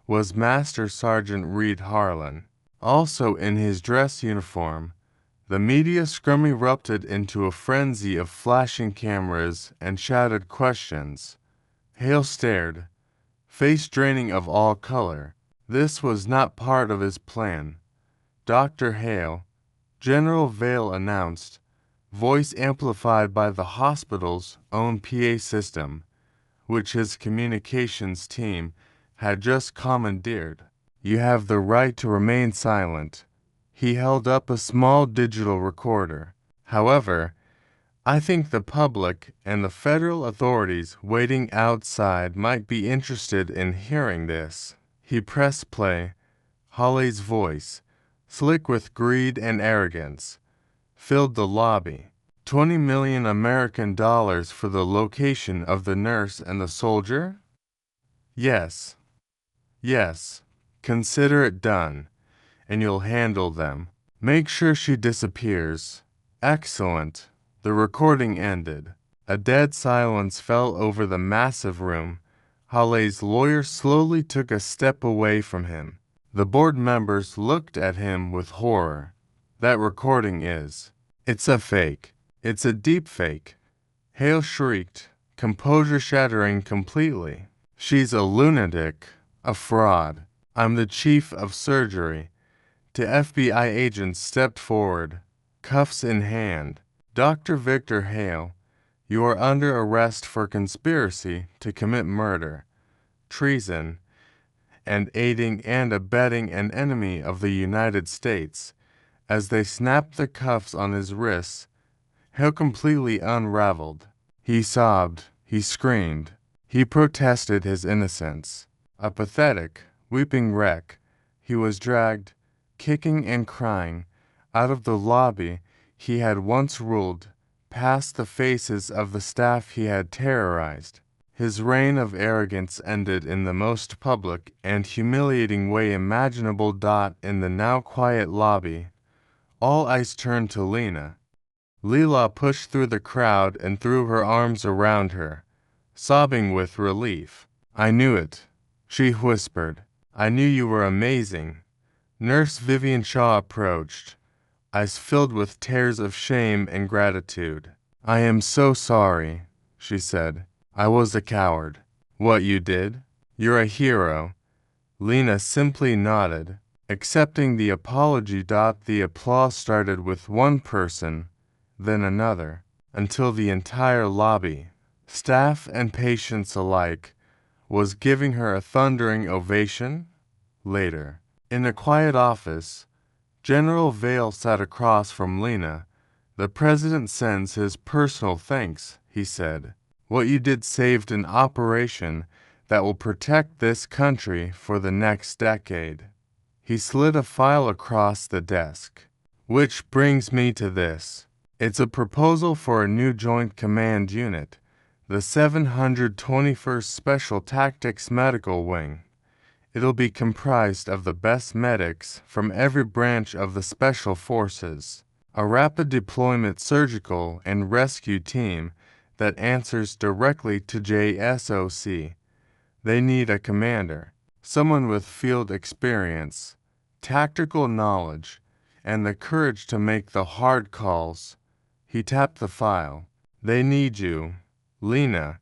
was Master Sergeant Reed Harlan, also in his dress uniform. The media scrum erupted into a frenzy of flashing cameras and shouted questions. Hale stared, face draining of all color. This was not part of his plan. "Dr. Hale," General Vale announced, voice amplified by the hospital's own PA system, which his communications team had just commandeered. "You have the right to remain silent." He held up a small digital recorder. "However, I think the public and the federal authorities waiting outside might be interested in hearing this." He pressed play. Holly's voice, slick with greed and arrogance, filled the lobby. 20 million American dollars for the location of the nurse and the soldier? Yes. Yes. Consider it done, and you'll handle them. Make sure she disappears. Excellent. The recording ended. A dead silence fell over the massive room. Holly's lawyer slowly took a step away from him. The board members looked at him with horror. "That recording is. It's a fake. It's a deep fake." Hale shrieked, composure shattering completely. "She's a lunatic, a fraud. I'm the chief of surgery." Two FBI agents stepped forward, cuffs in hand. "Dr. Victor Hale, you are under arrest for conspiracy to commit murder, treason, and aiding and abetting an enemy of the United States." As they snapped the cuffs on his wrists, Hale completely unraveled. He sobbed, he screamed, he protested his innocence. A pathetic, weeping wreck, he was dragged, kicking and crying, out of the lobby he had once ruled, past the faces of the staff he had terrorized. His reign of arrogance ended in the most public and humiliating way imaginable. In the now quiet lobby, all eyes turned to Lena. Leela pushed through the crowd and threw her arms around her, sobbing with relief. "I knew it," she whispered. "I knew you were amazing." Nurse Vivian Shaw approached, eyes filled with tears of shame and gratitude. "I am so sorry," she said. "I was a coward." "What you did? You're a hero." Lena simply nodded. Accepting the apology. The applause started with one person, then another, until the entire lobby, staff and patients alike, was giving her a thundering ovation. Later, in a quiet office, General Vale sat across from Lena. "The president sends his personal thanks," he said. "What you did saved an operation that will protect this country for the next decade." He slid a file across the desk. "Which brings me to this. It's a proposal for a new Joint Command Unit, the 721st Special Tactics Medical Wing. It'll be comprised of the best medics from every branch of the Special Forces, a rapid deployment surgical and rescue team that answers directly to JSOC. They need a commander, someone with field experience, tactical knowledge, and the courage to make the hard calls." He tapped the file. "They need you, Lena.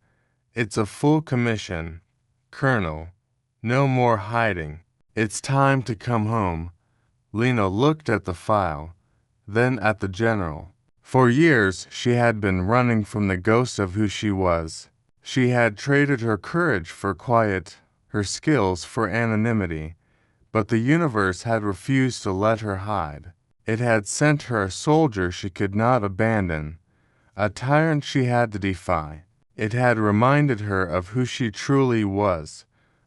It's a full commission, Colonel. No more hiding. It's time to come home." Lena looked at the file, then at the general. For years she had been running from the ghost of who she was. She had traded her courage for quiet, her skills for anonymity, but the universe had refused to let her hide. It had sent her a soldier she could not abandon, a tyrant she had to defy. It had reminded her of who she truly was.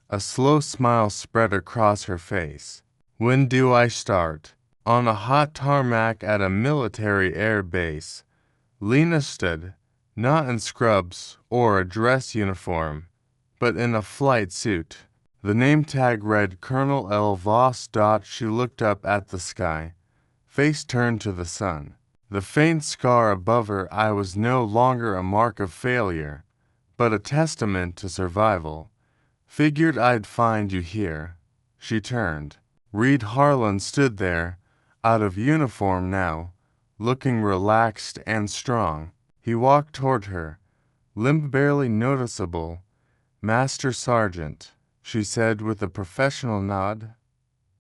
A slow smile spread across her face. "When do I start?" On a hot tarmac at a military air base, Lena stood, not in scrubs or a dress uniform, but in a flight suit. The name tag read Colonel L. Voss. She looked up at the sky, face turned to the sun. The faint scar above her eye was no longer a mark of failure, but a testament to survival. "Figured I'd find you here." She turned. Reed Harlan stood there, out of uniform now, looking relaxed and strong. He walked toward her, limp barely noticeable. "Master Sergeant," she said with a professional nod.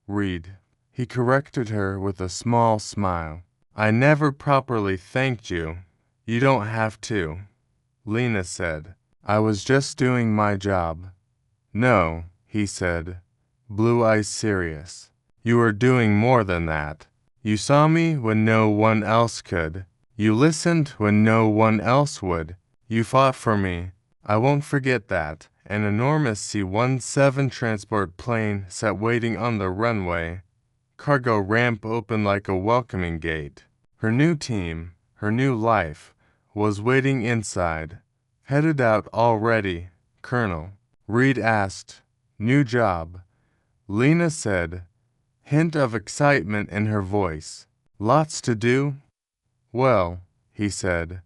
"Reed." He corrected her with a small smile. "I never properly thanked you." "You don't have to," Lena said. "I was just doing my job." "No," he said, blue eyes serious. "You were doing more than that. You saw me when no one else could. You listened when no one else would. You fought for me. I won't forget that." An enormous C-17 transport plane sat waiting on the runway, cargo ramp open like a welcoming gate. Her new team, her new life, was waiting inside. "Headed out already, Colonel?" Reed asked. "New job," Lena said, hint of excitement in her voice. "Lots to do?" "Well," he said,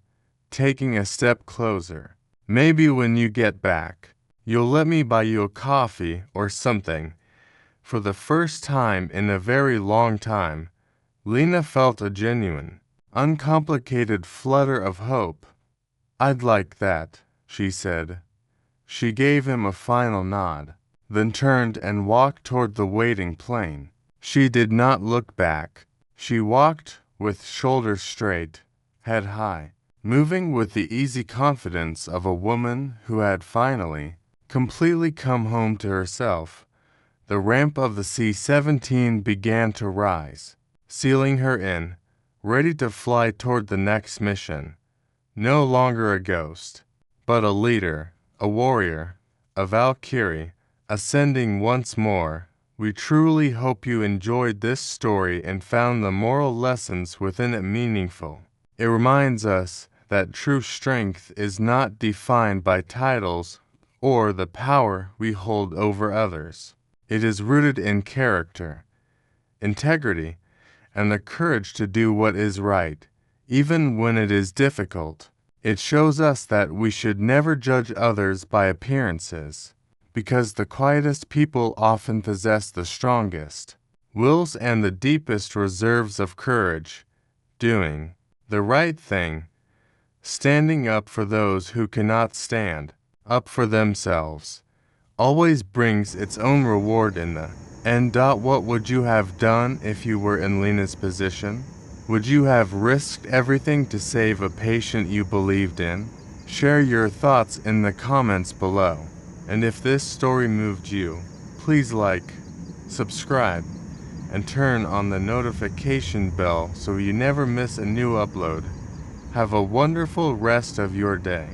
taking a step closer, "maybe when you get back, you'll let me buy you a coffee or something." For the first time in a very long time, Lena felt a genuine, uncomplicated flutter of hope. "I'd like that," she said. She gave him a final nod, then turned and walked toward the waiting plane. She did not look back. She walked with shoulders straight, head high, moving with the easy confidence of a woman who had finally, completely come home to herself. The ramp of the C-17 began to rise, sealing her in, ready to fly toward the next mission. No longer a ghost, but a leader, a warrior, a Valkyrie, ascending once more. We truly hope you enjoyed this story and found the moral lessons within it meaningful. It reminds us that true strength is not defined by titles or the power we hold over others. It is rooted in character, integrity, and the courage to do what is right, even when it is difficult. It shows us that we should never judge others by appearances, because the quietest people often possess the strongest wills and the deepest reserves of courage. Doing the right thing, standing up for those who cannot stand up for themselves, always brings its own reward in the And what would you have done if you were in Lena's position? Would you have risked everything to save a patient you believed in? Share your thoughts in the comments below. And if this story moved you, please like, subscribe, and turn on the notification bell so you never miss a new upload. Have a wonderful rest of your day.